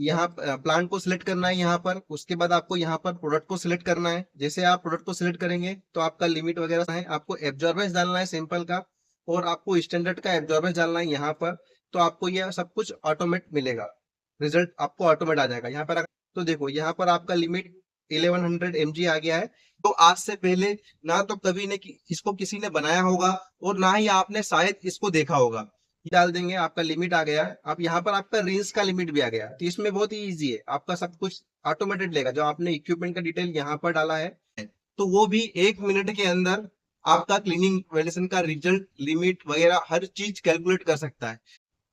यहाँ प्लांट को सिलेक्ट करना है यहाँ पर। उसके बाद आपको यहाँ पर प्रोडक्ट को सिलेक्ट करना है। जैसे आप प्रोडक्ट को सिलेक्ट करेंगे तो आपका लिमिट वगैरह है, आपको एब्जॉर्बेंस डालना है सिंपल का, और आपको स्टैंडर्ड का एब्जॉर्बेंस डालना है यहाँ पर। तो आपको यह सब कुछ ऑटोमेट मिलेगा, रिजल्ट आपको ऑटोमेट आ जाएगा यहाँ पर। तो देखो यहाँ पर आपका लिमिट 1100 mg आ गया है। तो आज से पहले ना तो कभी ने इसको किसी ने बनाया होगा, और ना ही आपने शायद इसको देखा होगा। ये डाल देंगे, आपका लिमिट आ गया है। अब यहाँ पर आपका रेंज का लिमिट भी आ गया, तो इसमें बहुत ही इजी है, आपका सब कुछ ऑटोमेटेड लेगा। जो आपने इक्विपमेंट का डिटेल यहाँ पर डाला है, तो वो भी 1 मिनट के अंदर आपका क्लीनिंग वैलिडेशन का रिजल्ट, लिमिट वगैरह हर चीज कैलकुलेट कर सकता है।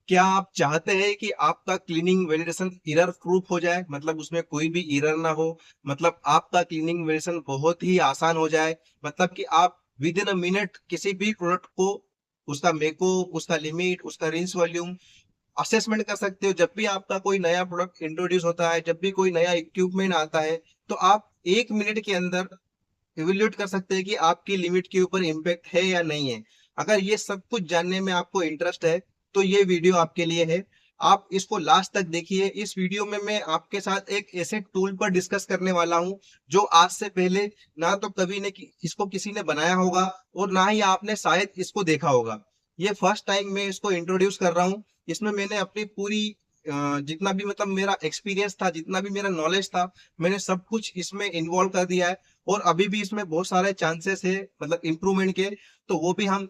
क्या आप चाहते हैं कि आपका क्लीनिंग वैलिडेशन एरर प्रूफ हो जाए, मतलब उसमें कोई भी एरर ना हो, मतलब आपका क्लीनिंग वैलिडेशन बहुत ही आसान हो जाए, मतलब कि आप विद इन अ मिनट किसी भी प्रोडक्ट को, उसका मेको, उसका लिमिट, उसका रेंज वॉल्यूम असेसमेंट कर सकते हो। जब भी आपका कोई नया प्रोडक्ट इंट्रोड्यूस होता है, जब भी कोई नया इक्विपमेंट आता है, तो आप 1 मिनट के अंदर इवेल्युएट कर सकते हैं कि आपकी लिमिट के ऊपर इम्पैक्ट है या नहीं है। अगर ये सब कुछ जानने में आपको इंटरेस्ट है, तो ये वीडियो आपके लिए है। आप इसको लास्ट तक देखिए। इस वीडियो में मैं आपके साथ एक ऐसे टूल पर डिस्कस करने वाला हूं, जो आज से पहले ना तो कभी ने इसको किसी ने बनाया होगा, और ना ही आपने शायद इसको देखा होगा। ये फर्स्ट टाइम मैं इसको इंट्रोड्यूस कर रहा हूँ। इसमें मैंने अपनी पूरी जितना भी मतलब मेरा एक्सपीरियंस था, जितना भी मेरा नॉलेज था, मैंने सब कुछ इसमें इन्वॉल्व कर दिया है। और अभी भी इसमें बहुत सारे चांसेस है मतलब इम्प्रूवमेंट के, तो वो भी हम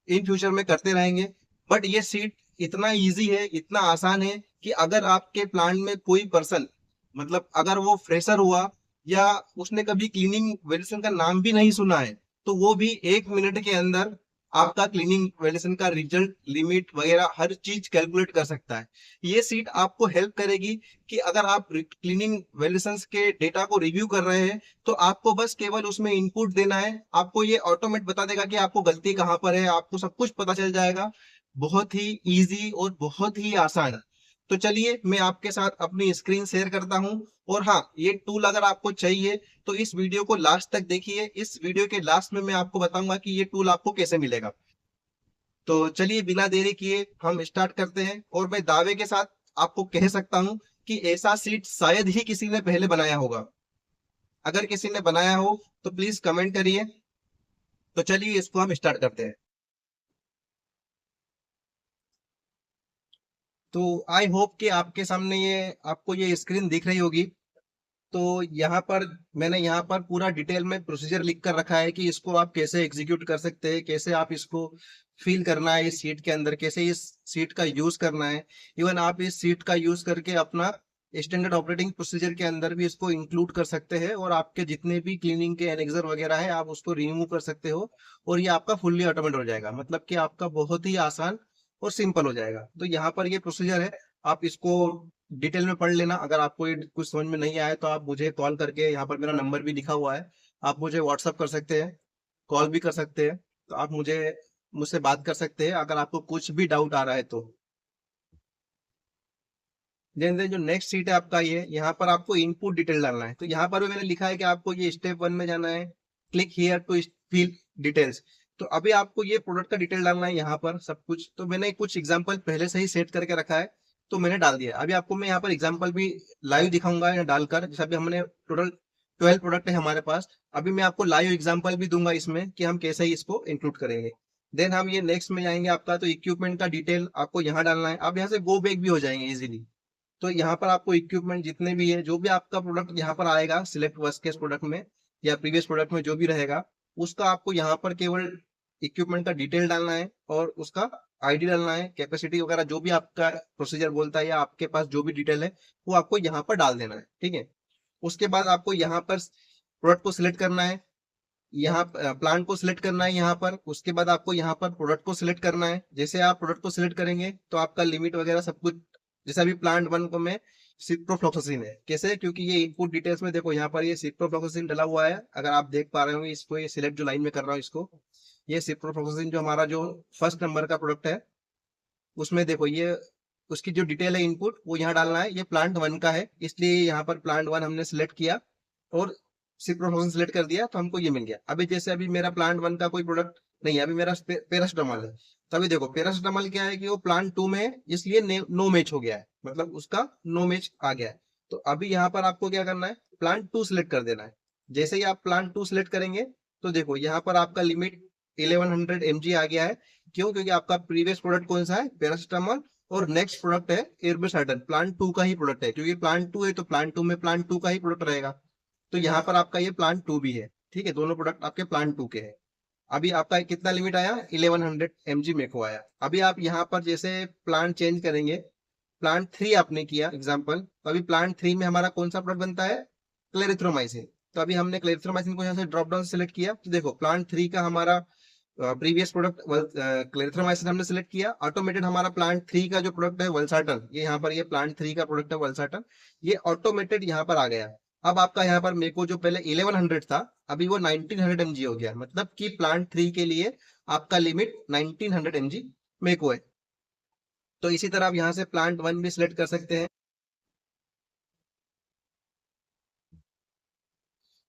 इन फ्यूचर में करते रहेंगे। बट ये सीट इतना इजी है, इतना आसान है, कि अगर आपके प्लांट में कोई पर्सन, मतलब अगर वो फ्रेशर हुआ, या उसने कभी क्लीनिंग वेरिएशन का नाम भी नहीं सुना है, तो वो भी 1 मिनट के अंदर आपका क्लीनिंग वेरिएशन का रिजल्ट, लिमिट वगैरह हर चीज कैलकुलेट कर सकता है। ये सीट आपको हेल्प करेगी कि अगर आप क्लीनिंग वेरिएशंस के डेटा को रिव्यू कर रहे हैं, तो आपको बस केवल उसमें इनपुट देना है। आपको ये ऑटोमेट बता देगा कि आपको गलती कहाँ पर है, आपको सब कुछ पता चल जाएगा। बहुत ही इजी और बहुत ही आसान। तो चलिए मैं आपके साथ अपनी स्क्रीन शेयर करता हूं। और हाँ, ये टूल अगर आपको चाहिए तो इस वीडियो को लास्ट तक देखिए। इस वीडियो के लास्ट में मैं आपको बताऊंगा कि ये टूल आपको कैसे मिलेगा। तो चलिए बिना देरी किए हम स्टार्ट करते हैं। और मैं दावे के साथ आपको कह सकता हूं कि ऐसा सीट शायद ही किसी ने पहले बनाया होगा। अगर किसी ने बनाया हो तो प्लीज कमेंट करिए। तो चलिए इसको हम स्टार्ट करते हैं। तो आई होप कि आपके सामने ये आपको ये स्क्रीन दिख रही होगी। तो यहाँ पर मैंने यहाँ पर पूरा डिटेल में प्रोसीजर लिख कर रखा है कि इसको आप कैसे एग्जीक्यूट कर सकते हैं, कैसे आप इसको फील करना है इस सीट के अंदर, कैसे इस सीट का यूज करना है। इवन आप इस सीट का यूज करके अपना स्टैंडर्ड ऑपरेटिंग प्रोसीजर के अंदर भी इसको इंक्लूड कर सकते हैं, और आपके जितने भी क्लीनिंग के एनेक्सर वगैरह है आप उसको रिमूव कर सकते हो। और ये आपका फुल्ली ऑटोमेट हो जाएगा, मतलब कि आपका बहुत ही आसान और सिंपल हो जाएगा। तो यहाँ पर ये प्रोसीजर है, आप इसको डिटेल में पढ़ लेना। अगर आपको ये कुछ समझ में नहीं आया तो आप मुझे कॉल करके, यहाँ पर मेरा नंबर भी लिखा हुआ है, आप मुझे व्हाट्सअप कर सकते हैं, कॉल भी कर सकते हैं। तो आप मुझसे बात कर सकते हैं अगर आपको कुछ भी डाउट आ रहा है तो। देन जो नेक्स्ट सीट है आपका, ये यहाँ पर आपको इनपुट डिटेल डालना है। तो यहाँ पर भी मैंने लिखा है कि आपको ये स्टेप 1 में जाना है, click here to fill details. तो अभी आपको ये प्रोडक्ट का डिटेल डालना है यहाँ पर सब कुछ। तो मैंने कुछ एग्जांपल पहले से ही सेट करके रखा है, तो मैंने डाल दिया। अभी आपको मैं यहाँ पर एग्जांपल भी लाइव दिखाऊंगा या डालकर, जैसे अभी हमने टोटल 12 प्रोडक्ट है हमारे पास। अभी मैं आपको लाइव एग्जांपल भी दूंगा इसमें कि हम कैसे ही इसको इंक्लूड करेंगे। देन हम ये नेक्स्ट में जाएंगे आपका। तो इक्विपमेंट का डिटेल आपको यहाँ डालना है। अब यहाँ से गो बैक भी हो जाएंगे इजीली। तो यहाँ पर आपको इक्विपमेंट जितने भी है, जो भी आपका प्रोडक्ट यहाँ पर आएगा सिलेक्ट वर्स्ट केस प्रोडक्ट में या प्रीवियस प्रोडक्ट में जो भी रहेगा, उसका आपको यहाँ पर केवल इक्विपमेंट का डिटेल डालना है, और उसका आईडी डालना है, कैपेसिटी वगैरह जो भी आपका प्रोसीजर बोलता है, या आपके पास जो भी डिटेल है वो आपको यहाँ पर डाल देना है। ठीक है। उसके बाद आपको यहाँ पर प्रोडक्ट को सिलेक्ट करना है, यहाँ प्लांट को सिलेक्ट करना है यहाँ पर। उसके बाद आपको यहाँ पर प्रोडक्ट को सिलेक्ट करना है। जैसे आप प्रोडक्ट को सिलेक्ट करेंगे तो आपका लिमिट वगैरह सब कुछ, जैसे अभी प्लांट 1 को में सिप्रोफ्लॉक्सासिन है। कैसे? क्योंकि ये इनपुट डिटेल्स में देखो यहाँ पर ये सिप्रोफ्लॉक्सासिन डला हुआ है। अगर आप देख पा रहे होंगे इसको, ये सिलेक्ट जो लाइन में कर रहा हूँ इसको, ये सिप्रोफ्लॉक्सासिन जो हमारा जो फर्स्ट नंबर का प्रोडक्ट है, उसमें देखो ये उसकी जो डिटेल है इनपुट वो यहाँ डालना है। ये प्लांट 1 का है, इसलिए यहाँ पर प्लांट 1 हमने सिलेक्ट किया और सिप्रोफ्लॉक्सासिन सिलेक्ट कर दिया, तो हमको ये मिल गया। अभी जैसे अभी मेरा प्लांट 1 का कोई प्रोडक्ट नहीं, अभी मेरा पैरासिटामॉल है। तो अभी देखो पैरासिटामॉल क्या है कि वो प्लांट 2 में है, इसलिए नो मैच हो गया है, मतलब उसका नो मैच आ गया है। तो अभी यहाँ पर आपको क्या करना है, प्लांट 2 सिलेक्ट कर देना है। जैसे ही आप प्लांट 2 सिलेक्ट करेंगे तो देखो यहाँ पर आपका लिमिट 1100 mg आ गया है। क्यों? क्योंकि आपका प्रीवियस प्रोडक्ट कौन सा है, पैरासिटामॉल, और नेक्स्ट प्रोडक्ट है इर्बिसाइडन, प्लांट 2 का ही प्रोडक्ट है। क्योंकि प्लांट 2 है तो प्लांट 2 में प्लांट 2 का ही प्रोडक्ट रहेगा। तो यहाँ पर आपका ये प्लांट 2 भी है, ठीक है, दोनों प्रोडक्ट आपके प्लांट 2 के हैं। अभी आपका कितना लिमिट आया, 1100 mg मेरे को आया। अभी आप यहाँ पर जैसे प्लांट चेंज करेंगे, प्लांट 3 आपने किया एग्जाम्पल, तो अभी प्लांट 3 में हमारा कौन सा प्रोडक्ट बनता है, क्लेरिथ्रोमाइसिन। तो अभी हमने क्लेरिथ्रोमाइसिन को यहाँ से ड्रॉप डाउन सेलेक्ट किया, तो देखो प्लांट 3 का हमारा प्रीवियस प्रोडक्ट क्लेरिथ्रोमाइसिन हमने सेलेक्ट किया, ऑटोमेटेड हमारा प्लांट 3 का जो प्रोडक्ट है वल्साटन, ये यहाँ पर ये प्लांट 3 का प्रोडक्ट है वल्साटन, ये ऑटोमेटेड यहाँ पर आ गया। अब आपका यहाँ पर मेरे को जो पहले 1100 था, अभी वो 1900 mg हो गया, मतलब कि प्लांट 3 के लिए आपका लिमिट 1900 mg मेरे को है। तो इसी तरह आप यहाँ से प्लांट 1 भी सिलेक्ट कर सकते हैं।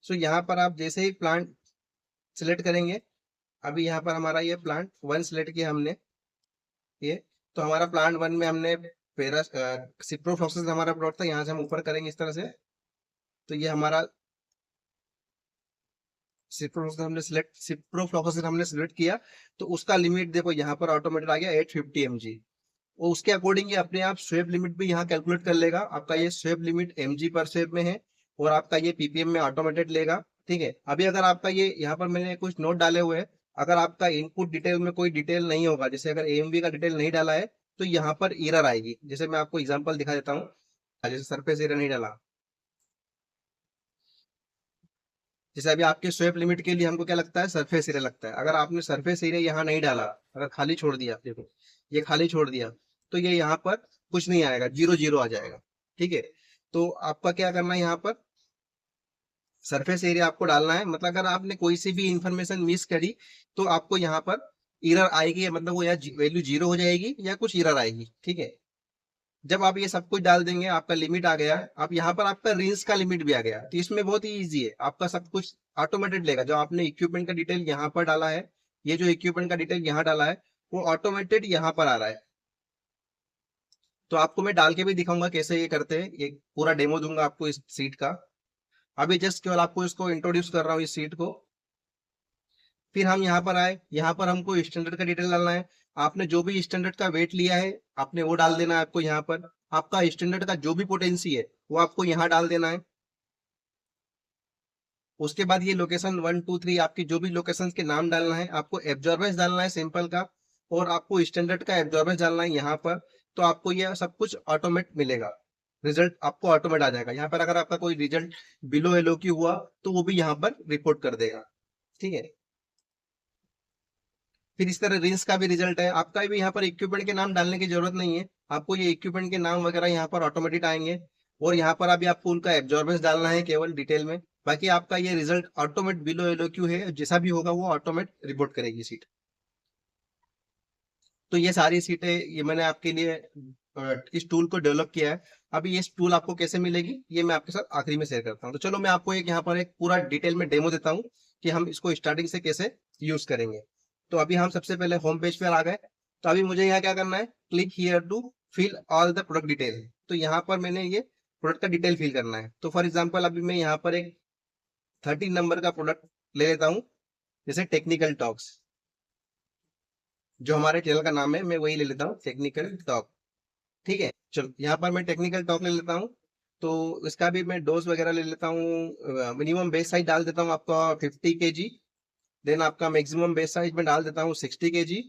सो यहाँ पर आप जैसे ही प्लांट सिलेक्ट करेंगे, अभी यहाँ पर हमारा ये प्लांट 1 सिलेक्ट किया हमने, ये तो हमारा प्लांट 1 में हमने पेरा सिप्रोफ्लॉक्सिस हमारा प्लॉट था, यहाँ से हम ऊपर करेंगे इस तरह से, तो ये हमारा सिप्रोफ्लॉक्सिस हमने सिलेक्ट किया। तो उसका लिमिट देखो यहाँ पर ऑटोमेटेड आ गया 850 mg। और उसके अकॉर्डिंग ये अपने आप स्वेप लिमिट भी यहाँ कैलकुलेट कर लेगा। आपका ये स्वेप लिमिट mg पर स्वेप में है, और आपका ये ppm में ऑटोमेटेड लेगा, ठीक है। अभी अगर आपका ये यहाँ पर मैंने कुछ नोट डाले हुए हैं, अगर आपका इनपुट डिटेल में कोई डिटेल नहीं होगा, जैसे अगर AMV का डिटेल नहीं डाला है, तो यहाँ पर एरर आएगी। जैसे मैं आपको एग्जांपल दिखा देता हूँ, जैसे सरफेस एरिया नहीं डाला, जैसे अभी आपके स्वेप लिमिट के लिए हमको क्या लगता है, सरफेस एरिया लगता है। अगर आपने सरफेस एरिया यहाँ नहीं डाला, अगर खाली छोड़ दिया, देखो ये खाली छोड़ दिया, तो ये यहाँ पर कुछ नहीं आएगा, 0 0 आ जाएगा, ठीक है। तो आपका क्या करना है, यहाँ पर सरफेस एरिया आपको डालना है। मतलब अगर आपने कोई सी भी इंफॉर्मेशन मिस करी, तो आपको यहाँ पर एरर आएगी, मतलब वो या वैल्यू 0 हो जाएगी या कुछ एरर आएगी, ठीक है। जब आप ये सब कुछ डाल देंगे, आपका लिमिट आ गया। अब यहाँ पर आपका रेंज का लिमिट भी आ गया, तो इसमें बहुत ही इजी है, आपका सब कुछ ऑटोमेटेड लेगा। जो आपने इक्विपमेंट का डिटेल यहाँ पर डाला है, ये जो इक्विपमेंट का डिटेल यहाँ डाला है, वो ऑटोमेटेड यहाँ पर आ रहा है। तो आपको मैं डाल के भी दिखाऊंगा कैसे ये करते हैं, ये पूरा डेमो दूंगा आपको इस सीट का। अभी जस्ट केवल आपको इसको इंट्रोड्यूस कर रहा हूँ इस सीट को। फिर हम यहाँ पर आए, यहाँ पर हमको स्टैंडर्ड का डिटेल डालना है। आपने जो भी स्टैंडर्ड का वेट लिया है, आपने वो डाल देना है आपको यहाँ पर। आपका स्टैंडर्ड का जो भी पोटेंसी है, वो आपको यहाँ डाल देना है। उसके बाद ये लोकेशन 1 2 3, आपकी जो भी लोकेशन के नाम डालना है, आपको एब्जॉर्बेंस डालना है सिंपल का, और आपको स्टैंडर्ड का एब्जॉर्बेंस डालना है यहाँ पर। तो आपको ये सब कुछ ऑटोमेट मिलेगा, रिजल्ट आपको ऑटोमेट आ जाएगा। यहाँ पर अगर आपका कोई रिजल्ट बिलो एलओक्यू हुआ, तो वो भी यहाँ पर रिपोर्ट कर देगा, ठीक है। फिर इस तरह रेंज का भी रिजल्ट है आपका। भी यहाँ पर इक्विपमेंट के नाम डालने की जरूरत नहीं है, आपको ये इक्विपमेंट के नाम वगैरह यहाँ पर ऑटोमेटिक आएंगे। और यहाँ पर अभी आपको उनका एब्जॉर्बेंस डालना है केवल डिटेल में। बाकी आपका ये रिजल्ट ऑटोमेट बिलो एलओक्यू है, जैसा भी होगा वो ऑटोमेट रिपोर्ट करेगी सीट। तो ये सारी सीटें ये मैंने आपके लिए इस टूल को डेवलप किया है। अभी ये टूल आपको कैसे मिलेगी, ये मैं आपके साथ आखिरी में शेयर करता हूँ। तो चलो मैं आपको एक यहाँ पर एक पूरा डिटेल में डेमो देता हूँ कि हम इसको स्टार्टिंग से कैसे यूज करेंगे। तो अभी हम सबसे पहले होम पेज पर आ गए। तो अभी मुझे यहाँ क्या करना है, click here to fill all the product detail. तो यहाँ पर मैंने ये प्रोडक्ट का डिटेल फिल करना है। तो फॉर एग्जाम्पल अभी मैं यहाँ पर एक 13 नंबर का प्रोडक्ट ले लेता हूँ, जैसे टेक्निकल टॉक्स, जो हमारे चैनल का नाम है, मैं वही ले लेता हूँ, टेक्निकल टॉक, ठीक है। चलो यहाँ पर मैं टेक्निकल टॉक ले लेता हूँ। तो इसका भी मैं डोज वगैरह ले लेता हूँ। मिनिमम बेस साइज डाल देता हूँ आपका 50 kg। देन आपका मैक्सिमम बेस साइज में डाल देता हूँ 60 kg।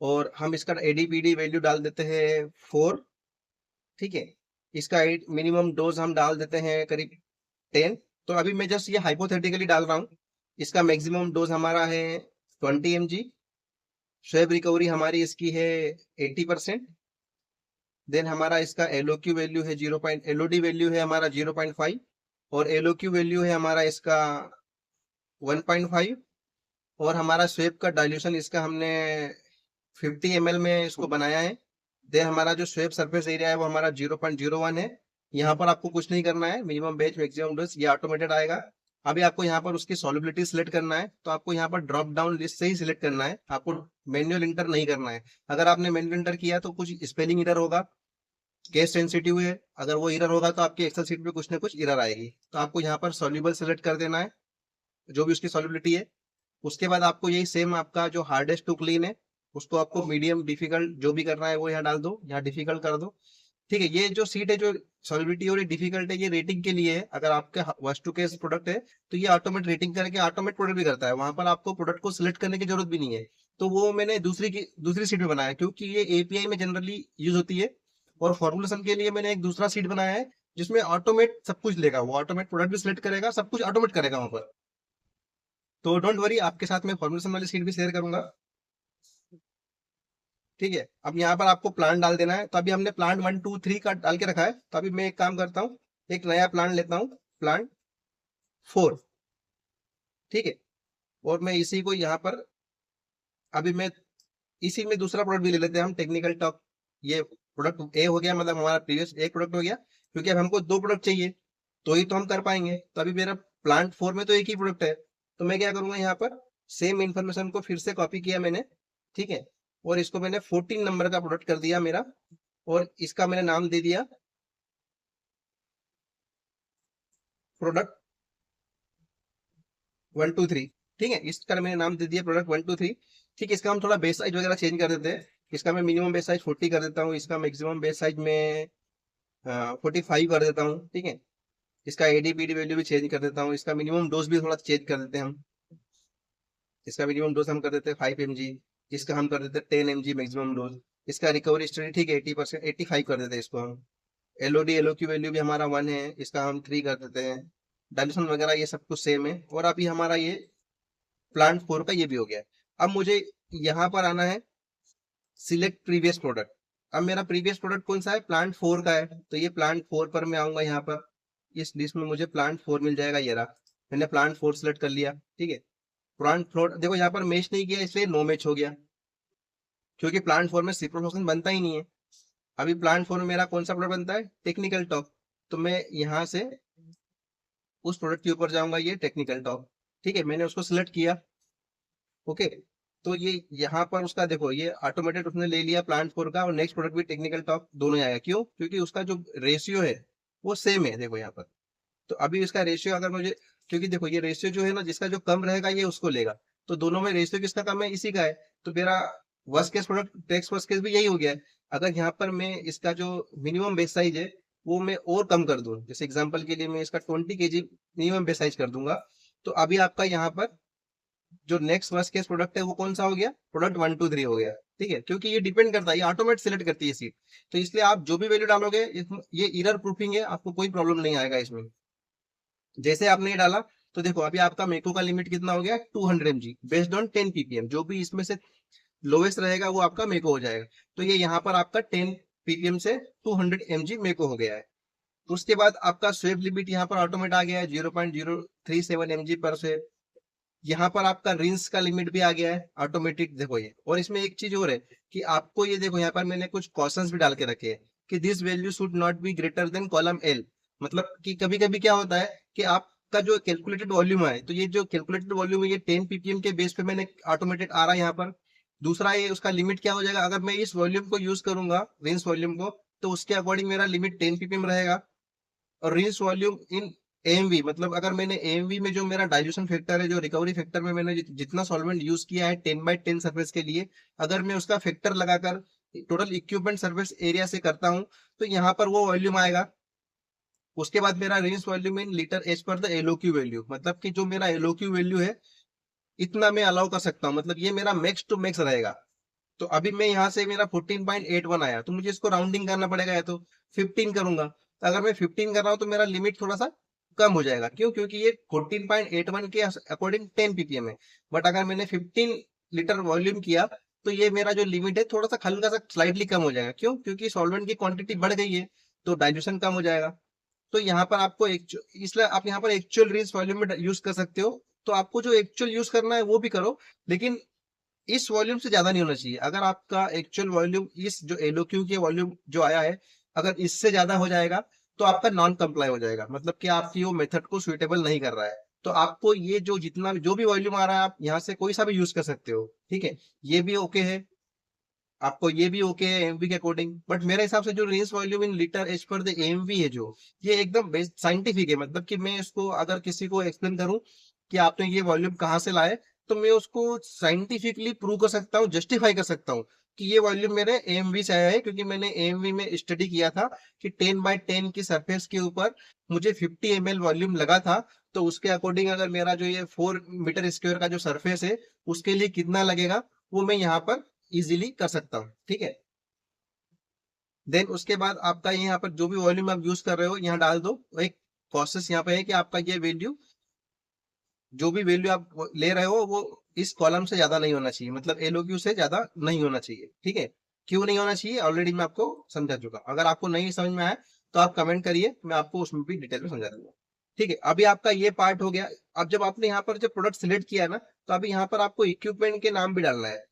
और हम इसका एडीपीडी वैल्यू डाल देते हैं 4, ठीक है। इसका मिनिमम डोज हम डाल देते हैं करीब 10। तो अभी मैं जस्ट ये हाइपोथेटिकली डाल रहा हूँ। इसका मैक्सिमम डोज हमारा है 20 mg। स्वेब रिकवरी हमारी इसकी है 80%। देन हमारा इसका एलओक्यू वैल्यू है 0. एलओडी वैल्यू है हमारा 0.5, और एलओक्यू वैल्यू है हमारा इसका 1.5। और हमारा स्वेब का डाइल्यूशन इसका हमने 50 ml में इसको बनाया है। देन हमारा जो स्वेब सरफेस एरिया है वो हमारा 0.01 है। यहाँ पर आपको कुछ नहीं करना है, मिनिमम बेच मैक्सिमम डोज ये ऑटोमेटेड आएगा। अभी आपको यहाँ पर उसकी सॉल्युबिलिटी सिलेक्ट करना है, तो आपको यहाँ पर ड्रॉप डाउन लिस्ट से ही सिलेक्ट करना है, आपको मैन्युअल इंटर नहीं करना है। अगर आपने मैन्युअल इंटर किया तो कुछ स्पेलिंग एरर होगा, केस सेंसिटिव है, अगर वो एरर होगा तो आपकी एक्सेल शीट में कुछ ना कुछ एरर आएगी। तो आपको यहाँ पर सॉल्युबल सेलेक्ट कर देना है, जो भी उसकी सॉल्युबिलिटी है। उसके बाद आपको यही सेम आपका जो हार्डेस्ट टू क्लीन है, उसको आपको मीडियम डिफिकल्ट जो भी करना है वो यहाँ डाल दो, यहाँ डिफिकल्ट कर दो। ठीक है, ये जो सीट है जो सॉल्युबिलिटी और ये डिफिकल्ट है, ये रेटिंग के लिए है। अगर आपके वर्स्ट टू केस प्रोडक्ट है तो ये ऑटोमेट रेटिंग करके ऑटोमेट प्रोडक्ट भी करता है, वहां पर आपको प्रोडक्ट को सिलेक्ट करने की जरूरत भी नहीं है। तो वो मैंने दूसरी सीट में बनाया, क्योंकि ये एपीआई में जनरली यूज होती है। और फॉर्मुलेशन के लिए मैंने एक दूसरा सीट बनाया है, जिसमें ऑटोमेट सब कुछ लेगा, वो ऑटोमेट प्रोडक्ट भी सिलेक्ट करेगा, सब कुछ ऑटोमेट करेगा वहां पर। तो डोंट वरी, आपके साथ मैं फॉर्मुलेशन वाली सीट भी शेयर करूंगा। ठीक है, अब यहाँ पर आपको प्लान डाल देना है। तो अभी हमने प्लान 1 2 3 का डाल के रखा है, तो अभी मैं एक काम करता हूँ, एक नया प्लान लेता हूँ, प्लान 4। ठीक है, और मैं इसी को यहाँ पर अभी मैं इसी में दूसरा प्रोडक्ट भी ले लेते हैं हम, टेक्निकल टॉक। ये प्रोडक्ट ए हो गया, मतलब हमारा प्रीवियस एक प्रोडक्ट हो गया, क्योंकि अब हमको 2 प्रोडक्ट चाहिए तो ही तो हम कर पाएंगे। तो अभी मेरा प्लान 4 में तो एक ही प्रोडक्ट है, तो मैं क्या करूंगा, यहाँ पर सेम इंफॉर्मेशन को फिर से कॉपी किया मैंने। ठीक है, और इसको मैंने 14 नंबर का प्रोडक्ट कर दिया मेरा, और इसका मैंने नाम दे दिया प्रोडक्ट 1 2 3। ठीक है, इसका मैंने नाम दे दिया प्रोडक्ट 1 2 3। ठीक है, इसका हम थोड़ा बेस साइज वगैरह चेंज कर देते हैं। इसका मैं मिनिमम बेस साइज 40 कर देता हूँ, इसका मैक्सिमम बेस साइज में 45 कर देता हूँ। ठीक है, इसका एडीपीडी वैल्यू भी चेंज कर देता हूँ, इसका मिनिमम डोज भी थोड़ा चेंज कर देते हैं हम। इसका मिनिमम डोज हम कर देते हैं 5 mg, इसका हम कर देते हैं 10 mg मैक्सिमम डोज। इसका रिकवरी स्टडी ठीक है 80%, 85 कर देते हैं इसको हम। एलओडी एलओ की वैल्यू भी हमारा 1 है, इसका हम 3 कर देते हैं। डायल्यूशन वगैरह ये सब कुछ सेम है। और अभी हमारा ये प्लांट 4 का ये भी हो गया है। अब मुझे यहाँ पर आना है सिलेक्ट प्रीवियस प्रोडक्ट। अब मेरा प्रीवियस प्रोडक्ट कौन सा है, प्लांट 4 का है, तो ये प्लांट 4 पर मैं आऊंगा। यहाँ पर इस लिस्ट में मुझे प्लांट 4 मिल जाएगा, ये रहा, मैंने प्लांट 4 सेलेक्ट कर लिया। ठीक है, प्लांट 4 देखो यहाँ पर मैच नहीं किया, इसलिए नो मैच हो गया, क्योंकि प्लांट 4 में सिप्रोफ्लोक्सिन बनता ही नहीं है। अभी प्लांट 4 में मेरा कौन सा प्रोडक्ट बनता है, टेक्निकल टॉक। तो मैं यहाँ से उस प्रोडक्ट के ऊपर जाऊंगा, ये टेक्निकल टॉक। ठीक है, मैंने उसको सिलेक्ट किया। ओके, तो ये यहाँ पर उसका देखो, ये ऑटोमेटेड उसने ले लिया प्लांट 4 का, और नेक्स्ट प्रोडक्ट भी टेक्निकल टॉक दोनों ही आएगा। क्यों, क्योंकि उसका जो रेशियो है वो सेम है, देखो यहाँ पर। तो अभी इसका रेशियो अगर मुझे, क्योंकि देखो ये रेशियो जो है ना, जिसका जो कम रहेगा ये उसको लेगा, तो दोनों में रेशियो किसका कम है, इसी का है। तो मेरा worst case product text worst case भी यही हो गया है। अगर यहाँ पर मैं इसका जो मिनिमम बेस साइज है वो मैं और कम कर दूं, जैसे एग्जांपल के लिए मैं इसका 20 kg मिनिमम बेस साइज कर दूंगा, तो अभी आपका यहाँ पर जो नेक्स्ट वर्स्ट केस प्रोडक्ट है वो कौन सा हो गया, प्रोडक्ट 1 2 3 हो गया। ठीक है, क्योंकि ये डिपेंड करता है, ये ऑटोमेट सिलेक्ट करती है सीट। तो इसलिए आप जो भी वैल्यू डालोगे ये एरर प्रूफिंग है, आपको कोई प्रॉब्लम नहीं आएगा इसमें। जैसे आपने ये डाला, तो देखो अभी आपका मेको का लिमिट कितना हो गया, 200 mg बेस्ड ऑन 10 ppm। जो भी इसमें से लोवेस्ट रहेगा वो आपका मेको हो जाएगा। तो ये यहाँ पर आपका 10 ppm से 200 mg मेको हो गया है। उसके बाद आपका स्वेप लिमिट यहाँ पर ऑटोमेट आ गया है 0.037 mg पर स्वेप। यहाँ पर आपका रिंस का लिमिट भी आ गया है ऑटोमेटिक, देखो ये। और इसमें एक चीज और है कि आपको ये देखो, यहाँ पर मैंने कुछ कॉशंस भी डाल के रखे हैं कि this value should not be greater than column L. मतलब कि कभी कभी क्या होता है कि आपका जो कैलकुलेटेड वॉल्यूम है, तो ये जो कैलकुलेटेड वॉल्यूम है ये 10 ppm के बेस पे मैंने ऑटोमेटेड आ रहा है यहाँ पर। दूसरा ये उसका लिमिट क्या हो जाएगा, अगर मैं इस वॉल्यूम को यूज करूंगा, रिंस वॉल्यूम को, तो उसके अकॉर्डिंग मेरा लिमिट 10 ppm रहेगा। और रिंस वॉल्यूम इन एएमवी, मतलब अगर मैंने एएमवी में जो मेरा डाइल्यूशन फैक्टर है, जो रिकवरी फैक्टर में मैंने जितना सॉल्वेंट यूज किया है 10/10 सरफेस के लिए, अगर मैं उसका फैक्टर लगाकर टोटल इक्विपमेंट सरफेस एरिया से करता हूं, तो यहाँ पर वो वॉल्यूम आएगा। उसके बाद मेरा range volume in litre as per the LOQ value, मतलब कि जो मेरा एलओक्यू वैल्यू है इतना मैं अलाउ कर सकता हूँ, मतलब ये मेरा मैक्स टू मैक्स रहेगा। तो अभी मैं यहाँ से मेरा 14.81 आया, तो मुझे इसको राउंडिंग करना पड़ेगा, या तो 15 करूंगा। तो अगर मैं 15 कर रहा हूँ तो मेरा लिमिट थोड़ा सा कम हो जाएगा। क्यों, क्योंकि ये 14.81 के अकॉर्डिंग 10 ppm है। बट अगर मैंने 15 लीटर वॉल्यूम किया, तो ये मेरा जो लिमिट है थोड़ा सा हल्का सा स्लाइटली कम हो जाएगा। क्यों, क्योंकि सॉल्वेंट की क्वांटिटी बढ़ गई है, तो डाइल्यूशन कम हो जाएगा। तो यहाँ पर आपको इसलिए आप यहाँ पर एक्चुअल रिंस वॉल्यूम में यूज कर सकते हो। तो आपको जो एक्चुअल यूज करना है वो भी करो, लेकिन इस वॉल्यूम से ज्यादा नहीं होना चाहिए। अगर आपका एक्चुअल वॉल्यूम इस जो एलओक्यू के वॉल्यूम जो आया है, अगर इससे ज्यादा हो जाएगा तो आपका नॉन कंप्लाई हो जाएगा, मतलब कि आपकी वो मेथड को सुइटेबल नहीं कर रहा है। तो आपको ये जो जितना जो भी वॉल्यूम आ रहा है आप यहाँ से कोई सा भी यूज कर सकते हो, ठीक है। ये भी ओके है, आपको ये भी ओके है एमवी के अकॉर्डिंग, बट मेरे हिसाब से जो range volume in litre as per the MV है जो, ये एकदम बेस्ट साइंटिफिक है। मतलब कि मैं इसको अगर किसी को एक्सप्लेन करूं कि आपने ये वॉल्यूम कहाँ से लाए, तो मैं उसको साइंटिफिकली प्रूव कर सकता हूँ, जस्टिफाई कर सकता हूँ कि ये वॉल्यूम मेरे एमवी से आया है, क्योंकि मैंने एमवी में स्टडी किया था कि 10 by 10 की सरफेस के ऊपर मुझे 50 ml वॉल्यूम लगा था। तो उसके अकॉर्डिंग अगर मेरा जो ये 4 मीटर स्क्वायर का जो सरफेस है उसके लिए कितना लगेगा, वो मैं यहाँ पर इजीली कर सकता हूँ, ठीक है। देन उसके बाद आपका यहाँ पर जो भी वॉल्यूम आप यूज कर रहे हो यहाँ डाल दो। एक प्रोसेस यहाँ पे है कि आपका ये वैल्यू, जो भी वैल्यू आप ले रहे हो वो इस कॉलम से ज्यादा नहीं होना चाहिए, मतलब एलओक्यू से ज्यादा नहीं होना चाहिए, ठीक है। क्यों नहीं होना चाहिए ऑलरेडी मैं आपको समझा चुका। अगर आपको नहीं समझ में आया तो आप कमेंट करिए, मैं आपको उसमें भी डिटेल में समझा दूंगा, ठीक है। अभी आपका ये पार्ट हो गया। अब जब आपने यहाँ पर जब प्रोडक्ट सिलेक्ट किया ना, तो अभी यहाँ पर आपको इक्विपमेंट के नाम भी डालना है।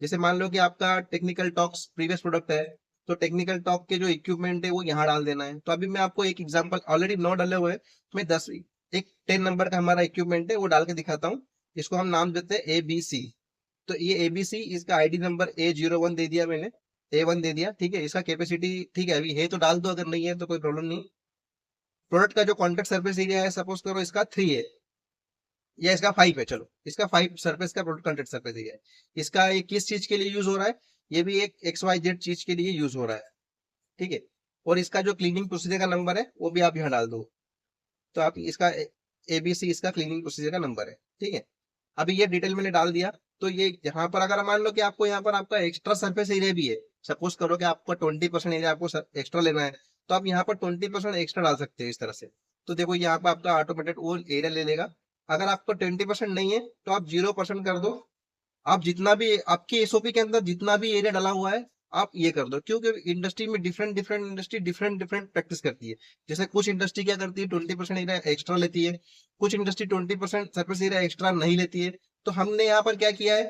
जैसे मान लो कि आपका टेक्निकल टॉक्स प्रीवियस प्रोडक्ट है, तो टेक्निकल टॉक के जो इक्विपमेंट है वो यहाँ डाल देना है। तो अभी मैं आपको एक एग्जांपल, ऑलरेडी 9 डाले हुए हैं, मैं 10 एक 10 नंबर का हमारा इक्विपमेंट है वो डाल के दिखाता हूँ। इसको हम नाम देते हैं ABC। तो ये ABC, इसका आईडी नंबर A01 दे दिया मैंने, A1 दे दिया, ठीक है। इसका कैपेसिटी ठीक है, अभी है तो डाल दो, अगर नहीं है तो कोई प्रॉब्लम नहीं। प्रोडक्ट का जो कॉन्टेक्ट सर्फेस एरिया है सपोज करो इसका 3 है या इसका 5 है, चलो इसका 5 सरफेस का प्रोडक्ट कॉन्टेक्ट सरफेस एरिया है। इसका ये किस चीज के लिए यूज हो रहा है, ये भी एक XYZ चीज के लिए यूज हो रहा है, ठीक है। और इसका जो क्लीनिंग प्रोसीजर का नंबर है वो भी आप यहाँ डाल दो। तो आप इसका ABC इसका क्लीनिंग प्रोसीजर का नंबर है, ठीक है। अभी ये डिटेल मैंने डाल दिया। तो ये यहाँ पर अगर मान लो कि आपको यहाँ पर आपका एक्स्ट्रा सरफेस एरिया भी है, सपोज करो कि आपको 20% एरिया आपको एक्स्ट्रा लेना है, तो आप यहाँ पर 20% एक्स्ट्रा डाल सकते हो इस तरह से। तो देखो यहाँ पर आपका ऑटोमेटेड वो एरिया ले लेगा। अगर आपको 20% नहीं है तो आप 0% कर दो। आप जितना भी आपके एसओपी के अंदर जितना भी एरिया डाला हुआ है आप ये कर दो, क्योंकि इंडस्ट्री में different different industry different different practice करती है। जैसे कुछ इंडस्ट्री क्या करती है 20% एरिया एक्स्ट्रा लेती है, कुछ इंडस्ट्री 20% सरफेस एरिया एक्स्ट्रा नहीं लेती है। तो हमने यहाँ पर क्या किया है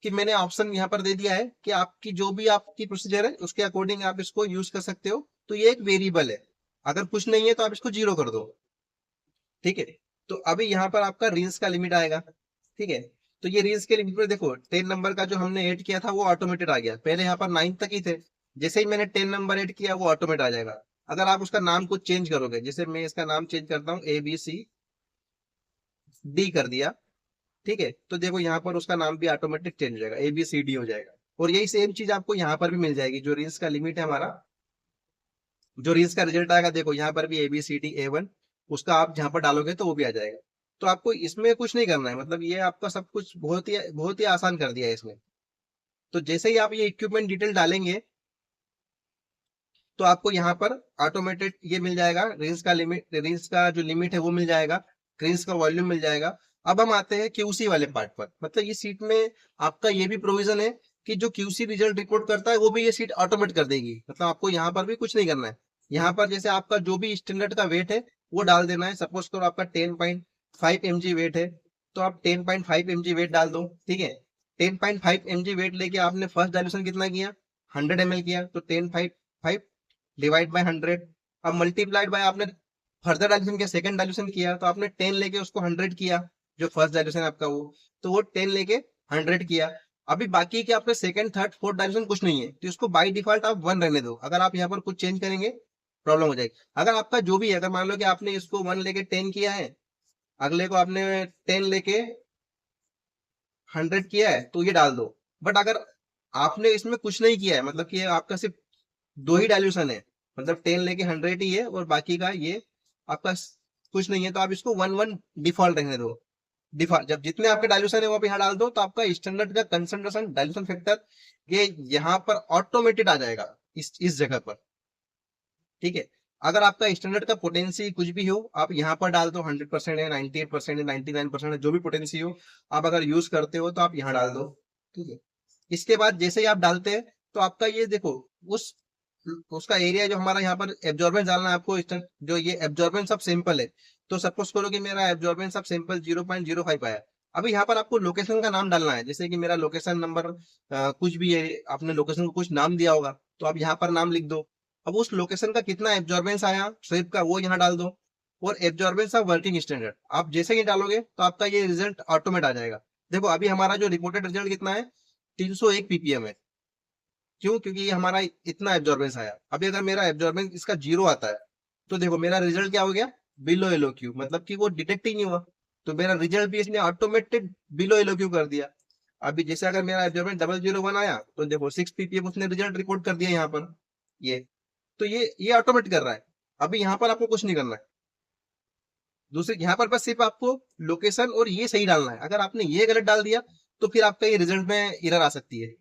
कि मैंने ऑप्शन यहाँ पर दे दिया है कि आपकी जो भी आपकी प्रोसीजर है उसके अकॉर्डिंग आप इसको यूज कर सकते हो। तो ये एक वेरिएबल है, अगर कुछ नहीं है तो आप इसको 0 कर दो, ठीक है। तो अभी यहाँ पर आपका रेंज का लिमिट आएगा, ठीक है। तो ये रेंज के लिमिट पर देखो 10 नंबर का जो हमने ऐड किया था वो ऑटोमेटेड आ गया, पहले यहाँ पर 9 तक ही थे। जैसे ही मैंने 10 नंबर ऐड किया वो ऑटोमेट आ जाएगा। अगर आप उसका नाम कुछ चेंज करोगे, जैसे मैं इसका नाम चेंज करता हूँ ABCD कर दिया, ठीक है। तो देखो यहाँ पर उसका नाम भी ऑटोमेटिक चेंज हो जाएगा, ABCD हो जाएगा। और यही सेम चीज आपको यहाँ पर भी मिल जाएगी। जो रेंज का लिमिट है हमारा, जो रेंज का रिजल्ट आएगा देखो यहाँ पर भी ABCD A1, उसका आप जहाँ पर डालोगे तो वो भी आ जाएगा। तो आपको इसमें कुछ नहीं करना है, मतलब ये आपका सब कुछ बहुत ही आसान कर दिया है इसमें। तो जैसे ही आप ये इक्विपमेंट डिटेल डालेंगे तो आपको यहाँ पर ऑटोमेटेड ये मिल जाएगा, रेंज का लिमिट, रेंज का जो लिमिट है वो मिल जाएगा, रेंज का वॉल्यूम मिल जाएगा। अब हम आते हैं क्यूसी वाले पार्ट पर। मतलब इस सीट में आपका ये भी प्रोविजन है कि जो क्यूसी रिजल्ट रिपोर्ट करता है वो भी ये सीट ऑटोमेट कर देगी। मतलब आपको यहाँ पर भी कुछ नहीं करना है। यहाँ पर जैसे आपका जो भी स्टैंडर्ड का वेट है वो डाल देना है। सपोज करो आपका 10.5 mg वेट है, तो आप 10.5 mg वेट डाल दो, ठीक है। 10.5 mg वेट लेके आपने फर्स्ट डायल्यूशन कितना किया, 100 ml किया, तो 10.5 डिवाइड बाय 100। अब मल्टीप्लाइड बाय आपने फर्दर डायल्यूशन किया, सेकंड डायल्यूशन किया, तो आपने 10 लेके उसको 100 किया, जो फर्स्ट डायल्यूशन आपका वो, तो वो 10 लेके 100 किया। अभी बाकी के आपके सेकंड थर्ड फोर्थ डायल्यूशन कुछ नहीं है, तो इसको बाय डिफॉल्ट आप 1 रहने दो। अगर आप यहाँ पर कुछ चेंज करेंगे प्रॉब्लम हो जाएगी। अगर आपका जो भी है, अगर मान लो कि आपने इसको 1 लेके 10 किया है, अगले को आपने 10 लेके 100 किया है, तो ये डाल दो। बट अगर आपने इसमें कुछ नहीं किया है, मतलब कि आपका सिर्फ 2 ही डायल्यूशन है, मतलब 10 लेके 100 ही है और बाकी का ये आपका कुछ नहीं है, तो आप इसको 1 1 डिफॉल्ट रहने दो। डिफॉल्ट जब जितने आपके डायल्यूशन है वो आप यहाँ डाल दो, तो आपका स्टैंडर्ड का कंसंट्रेशन डायल्यूशन फैक्टर ये यहाँ पर ऑटोमेटेड आ जाएगा इस जगह पर, ठीक है। अगर आपका स्टैंडर्ड का पोटेंसी कुछ भी हो आप यहाँ पर डाल दो, 100% है, 98% है, 99% है, जो भी पोटेंसी हो आप अगर यूज करते हो तो आप यहाँ डाल दो, ठीक है। इसके बाद जैसे ही आप डालते हैं तो आपका ये देखो उस उसका एरिया जो हमारा यहाँ पर एब्जॉर्बेंस डालना है आपको, जो ये एब्जॉर्बेंस सब सिंपल है। तो सपोज करो कि मेरा एब्जॉर्बेंस सब सिंपल 0.05 आया। अभी यहाँ पर आपको लोकेशन का नाम डालना है, जैसे कि मेरा लोकेशन नंबर कुछ भी है, आपने लोकेशन को कुछ नाम दिया होगा, तो आप यहाँ पर नाम लिख दो। अब उस लोकेशन का कितना एब्जॉर्बेंस आया स्वेप का वो यहाँ डाल दो। और एब्जॉर्बेंस ऑफ वर्किंग स्टैंडर्ड। आप जैसे ही डालोगे तो आपका ये रिजल्ट ऑटोमेट आ जाएगा। देखो अभी हमारा जो रिपोर्टेड रिजल्ट कितना है, 301 ppm है। क्यों? क्योंकि ये हमारा इतना एब्जॉर्बेंस आया। अभी अगर मेरा एब्जॉर्बेंस इसका 0 आता है तो देखो मेरा रिजल्ट क्या हो गया, बिलो एलओक्यू, मतलब कि वो डिटेक्ट ही नहीं हुआ। तो मेरा रिजल्ट भी इसने ऑटोमेटेड बिलो एलओक्यू कर दिया। अभी जैसे अगर मेरा एब्जॉर्बेंस 001 आया तो देखो 6 ppm उसने रिजल्ट रिपोर्ट कर दिया यहाँ पर। ये तो ये ऑटोमेट कर रहा है। अभी यहाँ पर आपको कुछ नहीं करना है। दूसरे यहाँ पर बस सिर्फ आपको लोकेशन और ये सही डालना है। अगर आपने ये गलत डाल दिया तो फिर आपका ये रिजल्ट में एरर आ सकती है।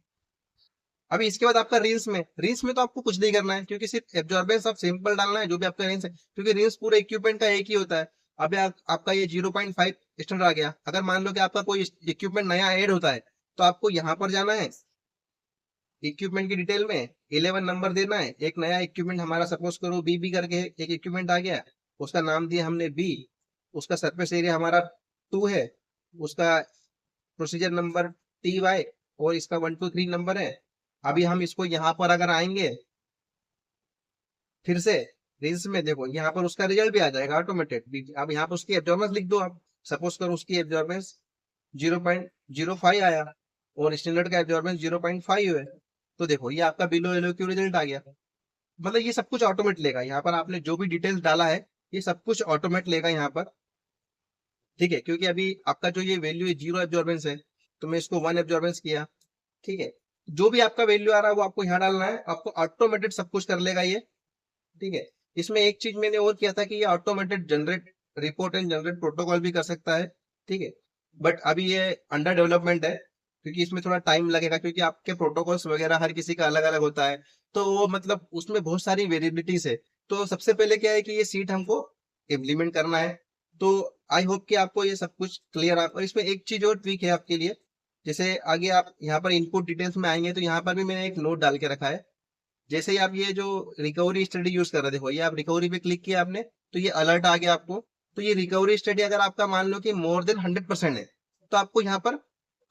अभी इसके बाद आपका रील्स में तो आपको कुछ नहीं करना है, क्योंकि सिर्फ एब्जॉर्बेंस ऑफ सैंपल डालना है जो भी आपका रील्स है, क्योंकि रील्स पूरे इक्विपमेंट का एक ही होता है। अभी आपका ये 0.5 स्टैंडर्ड आ गया। अगर मान लो कि आपका कोई इक्विपमेंट नया ऐड होता है तो आपको यहाँ पर जाना है, इक्विपमेंट की डिटेल में 11 नंबर देना है। एक नया इक्विपमेंट हमारा सपोज करो बी करके एक इक्विपमेंट आ गया, उसका नाम दिया हमने बी, उसका सरफेस एरिया हमारा 2 है, उसका प्रोसीजर नंबर TY और इसका 123 नंबर है। अभी हम इसको यहाँ पर अगर आएंगे फिर से रील्स में, देखो यहाँ पर उसका रिजल्ट भी आ जाएगा ऑटोमेटेड। अब यहाँ पर उसकी एब्जॉर्बेंस लिख दो आप। सपोज करो उसकी एब्जॉर्बेंस 0.05 आया और स्टैंडर्ड का एब्जॉर्बेंस 0.5 है। तो देखो ये आपका बिलो एलओक्यू रिजल्ट आ गया। मतलब ये सब कुछ ऑटोमेट लेगा। यहाँ पर आपने जो भी डिटेल्स डाला है ये सब कुछ ऑटोमेट लेगा यहाँ पर। ठीक है, क्योंकि अभी आपका जो ये वैल्यू है 0 एब्जॉर्बेंस है तो मैं इसको 1 एब्जॉर्बेंस किया। ठीक है, जो भी आपका वैल्यू आ रहा है वो आपको यहाँ डालना है, आपको ऑटोमेटेड सब कुछ कर लेगा ये। ठीक है, इसमें एक चीज मैंने और किया था कि ये automated generate report and generate protocol भी कर सकता है। ठीक है, बट अभी ये अंडर डेवलपमेंट है, क्योंकि इसमें थोड़ा टाइम लगेगा, क्योंकि आपके प्रोटोकॉल्स वगैरह हर किसी का अलग अलग होता है। तो वो मतलब उसमें बहुत सारी वेरिएबिलिटीज है। तो सबसे पहले क्या है कि ये सीट हमको इम्प्लीमेंट करना है। तो आई होप कि आपको ये सब कुछ क्लियर है। और इसमें एक चीज और ट्विक है आपके लिए, जैसे आगे आप यहाँ पर इनपुट डिटेल्स में आएंगे तो यहाँ पर भी मैंने एक नोट डाल के रखा है। जैसे ही आप ये जो रिकवरी स्टडी यूज कर रहे थे, देखो ये आप रिकवरी पे क्लिक किया आपने तो ये अलर्ट आ गया आपको। तो ये रिकवरी स्टडी अगर आपका मान लो कि मोर देन 100% है तो आपको यहाँ पर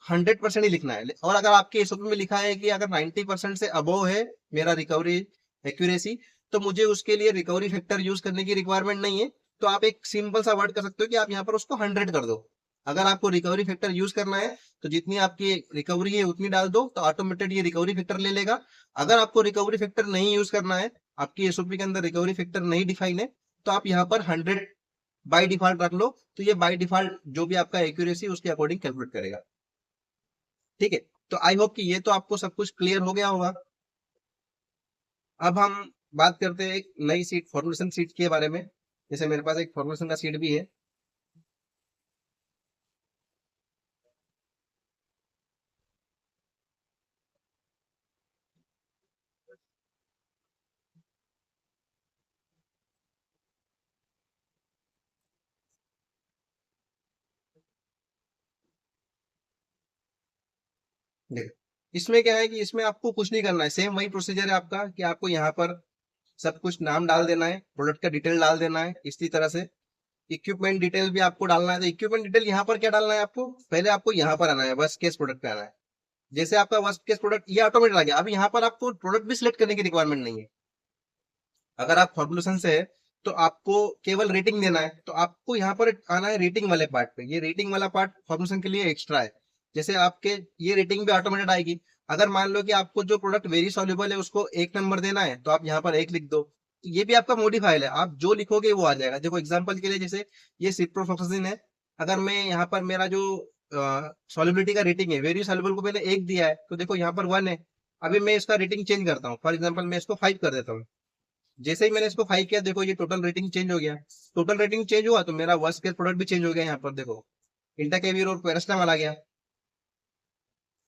100% ही लिखना है। और अगर आपके एसओपी में लिखा है कि अगर 90% से अबव है मेरा रिकवरी एक्यूरेसी, तो मुझे उसके लिए रिकवरी फैक्टर यूज करने की रिक्वायरमेंट नहीं है। तो आप एक सिंपल सा वर्ड कर सकते हो कि आप यहाँ पर उसको 100 कर दो। अगर आपको रिकवरी फैक्टर यूज करना है तो जितनी आपकी रिकवरी है उतनी डाल दो, तो ऑटोमेटेड ये रिकवरी फैक्टर ले लेगा। अगर आपको रिकवरी फैक्टर नहीं यूज करना है, आपकी एसओपी के अंदर रिकवरी फैक्टर नहीं डिफाइन है, तो आप यहाँ पर 100 बाई डिफॉल्ट रख लो। तो ये बाई डिफॉल्ट जो भी आपका एक्यूरेसी उसके अकॉर्डिंग कैलकुलेट करेगा। ठीक है, तो आई होप कि ये तो आपको सब कुछ क्लियर हो गया होगा। अब हम बात करते हैं एक नई सीट, फॉर्मुलेशन सीट के बारे में। जैसे मेरे पास एक फॉर्मुलेशन का सीट भी है। देखो इसमें क्या है कि इसमें आपको कुछ नहीं करना है, सेम वही प्रोसीजर है आपका कि आपको यहाँ पर सब कुछ नाम डाल देना है, प्रोडक्ट का डिटेल डाल देना है इसी तरह से। इक्विपमेंट डिटेल भी आपको डालना है। तो इक्विपमेंट डिटेल यहाँ पर क्या डालना है आपको, पहले आपको यहाँ पर आना है, वर्स्ट केस प्रोडक्ट पे आना है। जैसे आपका वर्स्ट केस प्रोडक्ट ये ऑटोमेटिक आ गया। अब यहाँ पर आपको प्रोडक्ट भी सिलेक्ट करने की रिक्वायरमेंट नहीं है। अगर आप फॉर्मुलेशन से है तो आपको केवल रेटिंग देना है। तो आपको यहाँ पर आना है रेटिंग वाले पार्ट पे। ये रेटिंग वाला पार्ट फॉर्मुलेशन के लिए एक्स्ट्रा है। जैसे आपके ये रेटिंग भी ऑटोमेटेड आएगी। अगर मान लो कि आपको जो प्रोडक्ट वेरी सॉल्युबल है उसको 1 नंबर देना है तो आप यहाँ पर 1 लिख दो। ये भी आपका मॉडिफाइल है, आप जो लिखोगे वो आ जाएगा। देखो एग्जाम्पल के लिए जैसे ये सिप्रोफ्लोक्सासिन है, अगर मैं यहाँ पर मेरा जो सॉल्युबिलिटी का रेटिंग है, वेरी सॉल्युबल को मैंने 1 दिया है तो देखो यहाँ पर 1 है। अभी मैं इसका रेटिंग चेंज करता हूँ, फॉर एग्जाम्पल मैं इसको 5 कर देता हूँ। जैसे ही मैंने इसको 5 किया देखो ये टोटल रेटिंग चेंज हो गया। टोटल रेटिंग चेंज हुआ तो मेरा वर्स्ट केस प्रोडक्ट भी चेंज हो गया। यहाँ पर देखो इंटाकेविर और पैरास्टामोल आ गया।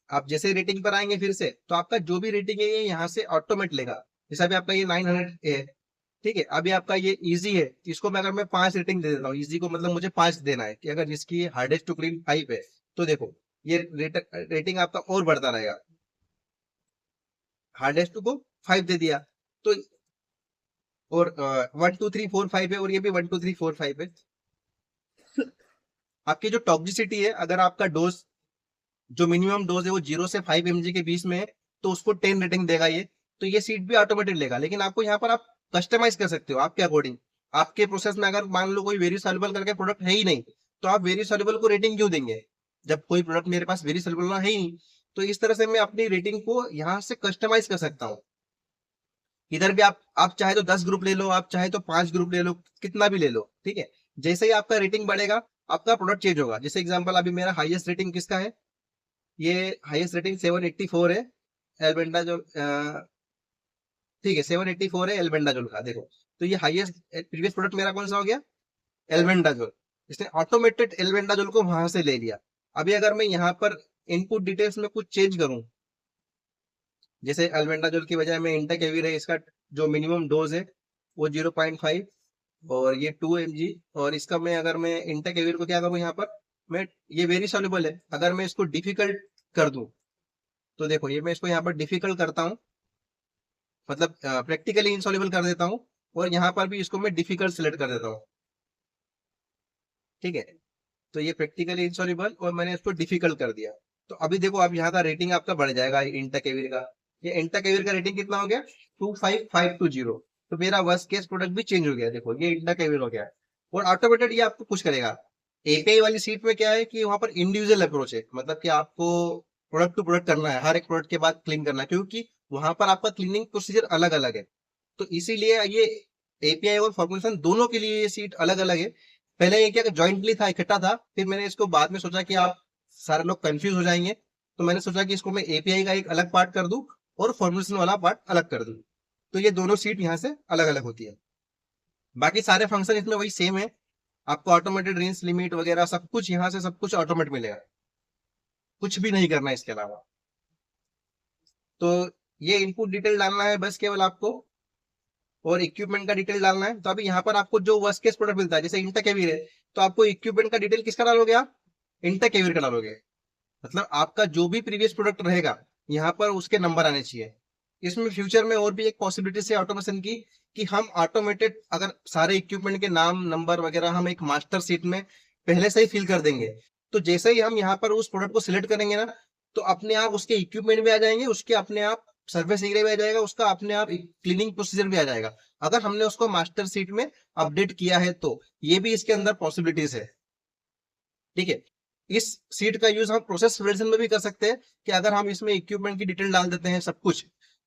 आप जैसे रेटिंग पर आएंगे फिर से तो आपका जो भी रेटिंग है ये यहाँ से ऑटोमेट लेगा। जैसे अभी आपका ये 900 है। ठीक है, अभी आपका ये इजी है, इसको मैं अगर मैं 5 रेटिंग दे देता हूँ, इजी को मतलब मुझे 5 देना है कि अगर जिसकी हार्डेस्ट टू क्लीन 5 है तो देखो ये रेटिंग आपका और बढ़ता रहेगा। हार्डेस्ट को 5 दे दिया तो, और 1 2 3 4 5 है और ये भी 1 2 3 4 5 है। आपकी जो टॉक्सिसिटी है, अगर आपका डोज जो मिनिमम डोज है वो 0 से 5 mg के बीच में है तो उसको 10 रेटिंग देगा ये। तो ये सीट भी ऑटोमेटेड लेगा, लेकिन आपको यहाँ पर आप कस्टमाइज कर सकते हो आपके अकॉर्डिंग। आपके प्रोसेस में अगर मान लो कोई वेरी सॉल्युबल करके प्रोडक्ट है ही नहीं, तो आप वेरी सॉल्युबल को रेटिंग क्यों देंगे जब कोई प्रोडक्ट मेरे पास वेरी सॉल्युबल है ही नहीं। तो इस तरह से मैं अपनी रेटिंग को यहाँ से कस्टमाइज कर सकता हूँ। इधर भी आप चाहे तो 10 ग्रुप ले लो, आप चाहे तो 5 ग्रुप ले लो, कितना भी ले लो, ठीक है। जैसे ही आपका रेटिंग बढ़ेगा आपका प्रोडक्ट चेंज होगा। जैसे एग्जांपल अभी मेरा हाईएस्ट रेटिंग किसका है, ये हाईएस्ट रेटिंग 784 है एल्बेंडाजोल, ठीक है 784 है एल्बेंडाजोल का, देखो। तो ये हाईएस्ट प्रीवियस प्रोडक्ट मेरा कौन सा हो गया, एल्बेंडाजोल। इसने ऑटोमेटेड एल्बेंडाजोल को वहां से ले लिया। अभी अगर मैं यहाँ पर इनपुट डिटेल्स में कुछ चेंज करूं, जैसे एल्बेंडाजोल की बजाय मैं इंटाकेविर है, इसका जो मिनिमम डोज है वो 0.5 और ये 2 mg, और इसका मैं इंटाकेविर को क्या करूं यहाँ पर, मैं ये वेरी सॉल्युबल है, अगर मैं इसको डिफिकल्ट कर दूं तो देखो ये मैं इसको यहाँ पर डिफिकल्ट करता हूँ, मतलब प्रैक्टिकली इनसॉल्युबल कर देता हूँ, और यहाँ पर भी इसको मैं डिफिकल्ट सिलेक्ट कर देता हूँ, ठीक है। तो ये प्रैक्टिकली इनसॉल्युबल और मैंने इसको डिफिकल्ट कर दिया। तो अभी देखो अब यहाँ का रेटिंग आपका बढ़ जाएगा इंटाकेविर का। ये इंटाकेविर का रेटिंग कितना हो गया, 25520। तो मेरा वर्स्ट केस प्रोडक्ट भी चेंज हो गया, देखो ये इंटाकेविर हो गया। और ऑटोमेटेड ये आपको कुछ करेगा। एपीआई वाली सीट में क्या है कि वहां पर इंडिविजुअल अप्रोच है, मतलब कि आपको प्रोडक्ट टू प्रोडक्ट करना है, हर एक प्रोडक्ट के बाद क्लीन करना है, क्योंकि वहां पर आपका क्लीनिंग प्रोसीजर अलग अलग है। तो इसीलिए ये एपीआई और फॉर्मुलेशन दोनों के लिए ये सीट अलग अलग है। पहले ये क्या ज्वाइंटली था, इकट्ठा था, फिर मैंने इसको बाद में सोचा कि आप सारे लोग कंफ्यूज हो जाएंगे, तो मैंने सोचा कि इसको मैं एपीआई का एक अलग पार्ट कर दूं और फॉर्मुलेशन वाला पार्ट अलग कर दूं। तो ये दोनों सीट यहाँ से अलग अलग होती है। बाकी सारे फंक्शन इसमें वही सेम है। आपको ऑटोमेटेड रेंज लिमिट वगैरह सब कुछ यहाँ से सब कुछ ऑटोमेट मिलेगा, कुछ भी नहीं करना है इसके अलावा। तो ये इनपुट डिटेल डालना है बस केवल आपको, और इक्विपमेंट का डिटेल डालना है। तो अभी यहाँ पर आपको जो वर्स्ट केस प्रोडक्ट मिलता है, जैसे इंटाकेविर है, तो आपको इक्विपमेंट का डिटेल किसका डालोगे, आप इंटाकेविर का डालोगे। मतलब आपका जो भी प्रीवियस प्रोडक्ट रहेगा यहाँ पर उसके नंबर आने चाहिए। इसमें फ्यूचर में और भी एक पॉसिबिलिटी है ऑटोमेशन की, कि हम ऑटोमेटेड अगर सारे इक्विपमेंट के नाम नंबर वगैरह हम एक मास्टर सीट में पहले से ही फिल कर देंगे, तो जैसे ही हम यहाँ पर उस प्रोडक्ट को सिलेक्ट करेंगे ना, तो अपने आप उसके इक्विपमेंट भी आ जाएंगे, उसके अपने आप सर्विस एरिया भी आ जाएगा, उसका अपने आप क्लीनिंग प्रोसीजर भी आ जाएगा, अगर हमने उसको मास्टर सीट में अपडेट किया है तो। ये भी इसके अंदर पॉसिबिलिटीज है, ठीक है। इस सीट का यूज हम प्रोसेस वेरिएशन में भी कर सकते हैं, कि अगर हम इसमें इक्विपमेंट की डिटेल डाल देते हैं सब कुछ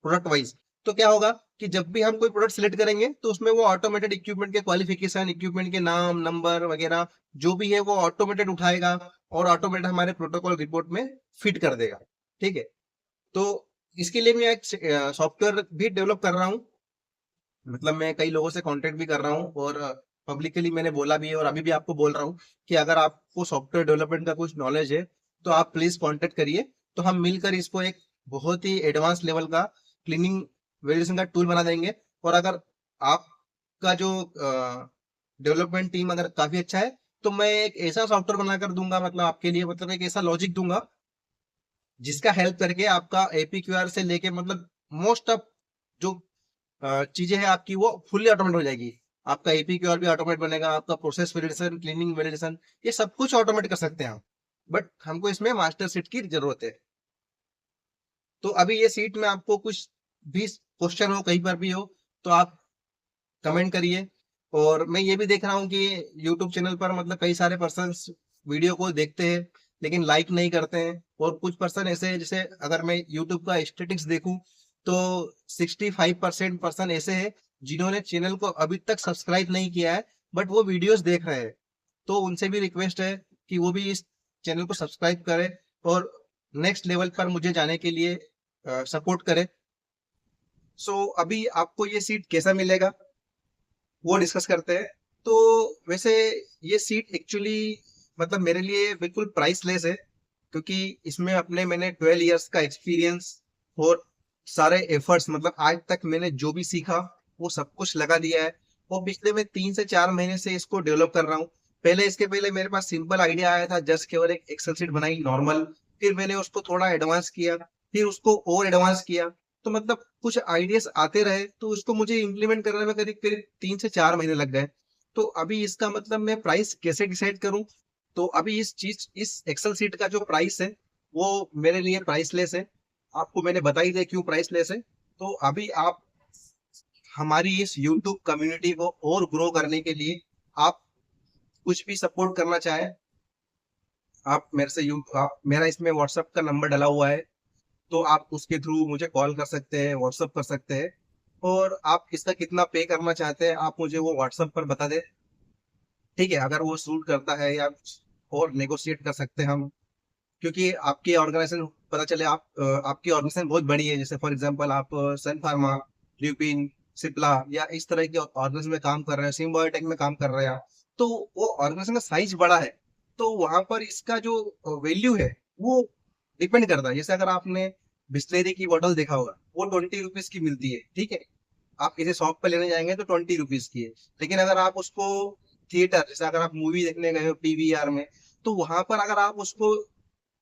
प्रोडक्ट वाइज, तो क्या होगा कि जब भी हम कोई प्रोडक्ट सिलेक्ट करेंगे तो उसमें वो ऑटोमेटेड इक्विपमेंट के क्वालिफिकेशन, इक्विपमेंट के नाम नंबर वगैरह जो भी है वो ऑटोमेटेड उठाएगा, और ऑटोमेटेड हमारे प्रोटोकॉल रिपोर्ट में फिट कर देगा, ठीक है। तो इसके लिए मैं एक सॉफ्टवेयर भी डेवलप कर रहा हूँ, मतलब मैं कई लोगों से कांटेक्ट भी कर रहा हूँ, और पब्लिकली मैंने बोला भी है, और अभी भी आपको बोल रहा हूँ कि अगर आपको सॉफ्टवेयर डेवलपमेंट का कुछ नॉलेज है तो आप प्लीज कांटेक्ट करिए। तो हम मिलकर इसको एक बहुत ही एडवांस लेवल का क्लीनिंग वेरिएशन का टूल बना देंगे। और अगर आपका जो डेवलपमेंट टीम अगर काफी अच्छा है, तो मैं एक ऐसा सॉफ्टवेयर बनाकर दूंगा, मतलब आपके लिए, मतलब एक ऐसा लॉजिक दूंगा जिसका हेल्प करके आपका एपीक्यूआर से लेके मतलब मोस्ट ऑफ जो चीजें हैं आपकी वो फुल्ली ऑटोमेट हो जाएगी। आपका एपीक्यूआर भी ऑटोमेट बनेगा, आपका प्रोसेस वेरिएशन, क्लीनिंग वेरिएशन, ये सब कुछ ऑटोमेट कर सकते हैं हम। बट हमको इसमें मास्टर सीट की जरूरत है। तो अभी ये सीट में आपको कुछ भी क्वेश्चन हो कहीं पर भी हो तो आप कमेंट करिए। और मैं ये भी देख रहा हूँ कि यूट्यूब चैनल पर मतलब कई सारे पर्सन वीडियो को देखते हैं लेकिन लाइक नहीं करते हैं, और कुछ पर्सन ऐसे हैं, जैसे अगर मैं यूट्यूब का स्टेटिक्स देखूं तो 65% पर्सन ऐसे हैं जिन्होंने चैनल को अभी तक सब्सक्राइब नहीं किया है, बट वो वीडियोस देख रहे हैं। तो उनसे भी रिक्वेस्ट है कि वो भी इस चैनल को सब्सक्राइब करें और नेक्स्ट लेवल पर मुझे जाने के लिए सपोर्ट करें। सो अभी आपको ये सीट कैसा मिलेगा वो डिस्कस करते हैं। तो वैसे ये सीट एक्चुअली मतलब मेरे लिए बिल्कुल प्राइसलेस है, क्योंकि इसमें अपने मैंने 12 इयर्स का एक्सपीरियंस और सारे एफर्ट्स, मतलब आज तक मैंने जो भी सीखा वो सब कुछ लगा दिया है। और पिछले मैं 3 से 4 महीने से इसको डेवलप कर रहा हूँ। इसके पहले मेरे पास सिंपल आइडिया आया था, जस्ट केवल एक एक्सेल शीट बनाई नॉर्मल, फिर मैंने उसको थोड़ा एडवांस किया, फिर उसको और एडवांस किया। तो मतलब कुछ आइडियाज आते रहे तो उसको मुझे इम्प्लीमेंट करने में करीब करीब 3 से 4 महीने लग गए। तो अभी इसका मतलब मैं प्राइस कैसे डिसाइड करूं, तो अभी इस एक्सेल सीट का जो प्राइस है वो मेरे लिए प्राइसलेस है। आपको मैंने बता ही दिया क्यों प्राइसलेस है। तो अभी आप हमारी इस YouTube कम्युनिटी को और ग्रो करने के लिए आप कुछ भी सपोर्ट करना चाहें, आप मेरे से आप मेरा इसमें व्हाट्सएप का नंबर डला हुआ है, तो आप उसके थ्रू मुझे कॉल कर सकते हैं, व्हाट्सएप कर सकते हैं। और आप इसका कितना पे करना चाहते हैं आप मुझे वो व्हाट्सएप पर बता दें, ठीक है। अगर वो सूट करता है या कुछ और नेगोशिएट कर सकते हैं हम, क्योंकि आपकी ऑर्गेनाइजेशन पता चले आपकी ऑर्गेनाइजेशन बहुत बड़ी है, जैसे फॉर एग्जांपल आप सन फार्मा, ल्यूपिन, सिप्ला या इस तरह की ऑर्गेनाइजेशन में काम कर रहे हैं, सिम्बायोटेक में काम कर रहे हैं, तो वो ऑर्गेनाइजेशन का साइज बड़ा है, तो वहां पर इसका जो वैल्यू है वो डिपेंड करता है। जैसे अगर आपने बिस्लेरी की बोतल देखा होगा, वो 20 रुपीज की मिलती है, ठीक है। आप किसी शॉप पे लेने जाएंगे तो 20 रुपीज की है। लेकिन अगर आप उसको थिएटर, जैसे अगर आप मूवी देखने गए हो पीवीआर में, तो वहां पर अगर आप उसको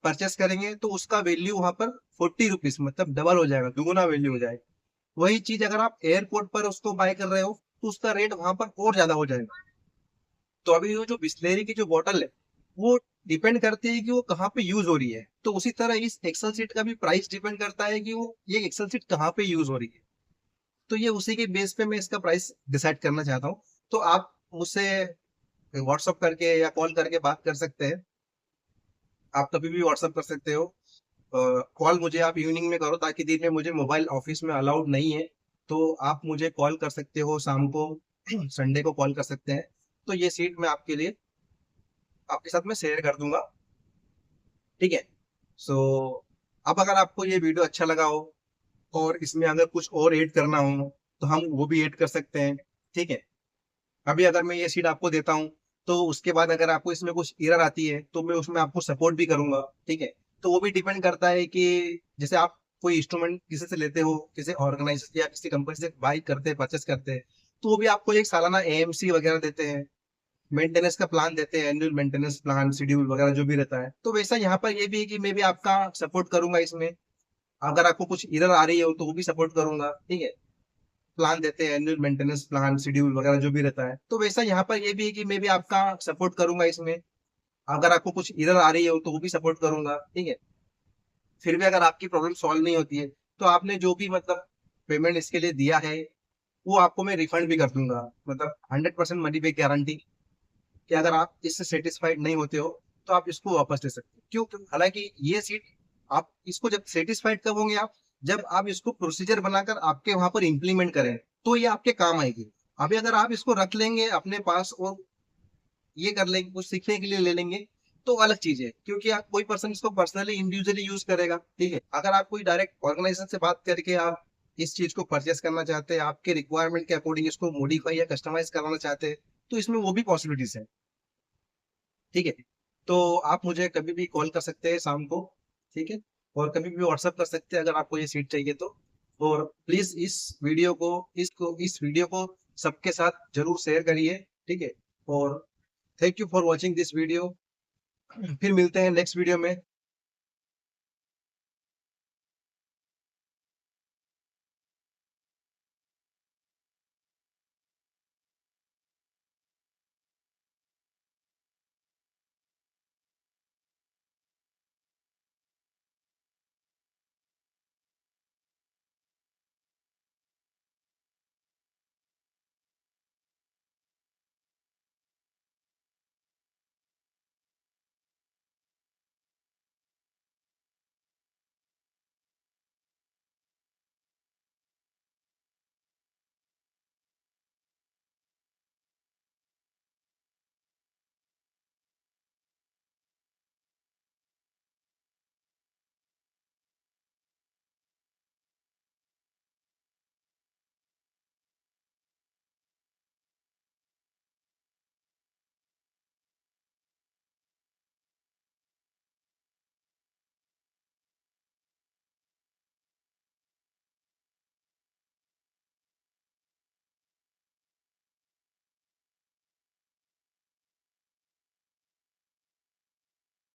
परचेस करेंगे तो उसका वैल्यू वहां पर 40 रुपीज, मतलब डबल हो जाएगा, दुगुना वैल्यू हो जाएगा। वही चीज अगर आप एयरपोर्ट पर उसको बाय कर रहे हो तो उसका रेट वहां पर और ज्यादा हो जाएगा। तो अभी वो जो बिस्लेरी की जो बॉटल है वो डिपेंड करती है कि वो कहाँ पे यूज हो रही है, तो उसी तरह इस एक्सल सीट का भी प्राइस डिपेंड करता है कि वो ये एक्सल सीट कहाँ पे यूज हो रही है। तो ये उसी के बेस पे मैं इसका प्राइस डिसाइड करना चाहता हूँ। तो आप मुझसे व्हाट्सअप करके या कॉल करके बात कर सकते हैं। आप कभी भी व्हाट्सअप कर सकते हो। कॉल मुझे आप इवनिंग में करो, ताकि दिन में मुझे मोबाइल ऑफिस में अलाउड नहीं है। तो आप मुझे कॉल कर सकते हो शाम को, संडे को कॉल कर सकते हैं। तो ये सीट मैं आपके लिए आपके साथ में शेयर कर दूंगा, ठीक है। सो अब अगर आपको ये वीडियो अच्छा लगा हो और इसमें अगर कुछ और ऐड करना हो तो हम वो भी ऐड कर सकते हैं, ठीक है। अभी अगर मैं ये सीट आपको देता हूँ तो उसके बाद अगर आपको इसमें कुछ एरर आती है तो मैं उसमें आपको सपोर्ट भी करूंगा, ठीक है। तो वो भी डिपेंड करता है कि जैसे आप कोई इंस्ट्रूमेंट किसी से लेते हो, किसी ऑर्गेनाइजेशन या किसी कंपनी से बाई करते हैं, परचेस करते हैं, तो वो भी आपको एक सालाना एएमसी वगैरह देते हैं, मेंटेनेंस का प्लान देते हैं, एनुअल मेंटेनेंस प्लान शेड्यूल वगैरह जो भी रहता है। तो वैसा यहाँ पर ये भी है कि मैं भी आपका सपोर्ट करूंगा इसमें। अगर आपको कुछ एरर आ रही हो तो वो भी सपोर्ट करूंगा, ठीक है। प्लान देते हैं, एनुअल मेंटेनेंस प्लान शेड्यूल वगैरह जो भी रहता है, तो वैसा यहाँ पर ये भी है कि मैं भी आपका सपोर्ट करूंगा इसमें। अगर आपको कुछ एरर आ रही हो तो वो भी सपोर्ट करूंगा, ठीक है। फिर भी अगर आपकी प्रॉब्लम सॉल्व नहीं होती है तो आपने जो भी मतलब पेमेंट इसके लिए दिया है वो आपको मैं रिफंड भी कर दूंगा, मतलब 100% मनी बैक गारंटी। कि अगर आप इससे सेटिस्फाइड नहीं होते हो तो आप इसको वापस ले सकते हो। क्यों? हालांकि ये सीट आप इसको जब सेटिस्फाइड कब होंगे आप, जब आप इसको प्रोसीजर बनाकर आपके वहां पर इम्प्लीमेंट करें तो ये आपके काम आएगी। अभी अगर आप इसको रख लेंगे अपने पास और ये कर लेंगे, कुछ सीखने के लिए ले लेंगे, तो अलग चीज है, क्योंकि आप कोई पर्सन इसको पर्सनली इंडिविजुअली यूज करेगा, ठीक है। अगर आप कोई डायरेक्ट ऑर्गेनाइजेशन से बात करके आप इस चीज को परचेस करना चाहते हैं, आपके रिक्वायरमेंट के अकॉर्डिंग इसको मॉडिफाई या कस्टमाइज कराना चाहते हैं, तो इसमें वो भी पॉसिबिलिटीज है, ठीक है। तो आप मुझे कभी भी कॉल कर सकते हैं शाम को, ठीक है। और कभी भी व्हाट्सएप कर सकते हैं अगर आपको ये सीट चाहिए तो। और प्लीज इस वीडियो को सबके साथ जरूर शेयर करिए, ठीक है। और thank you for watching this video. फिर मिलते हैं नेक्स्ट वीडियो में।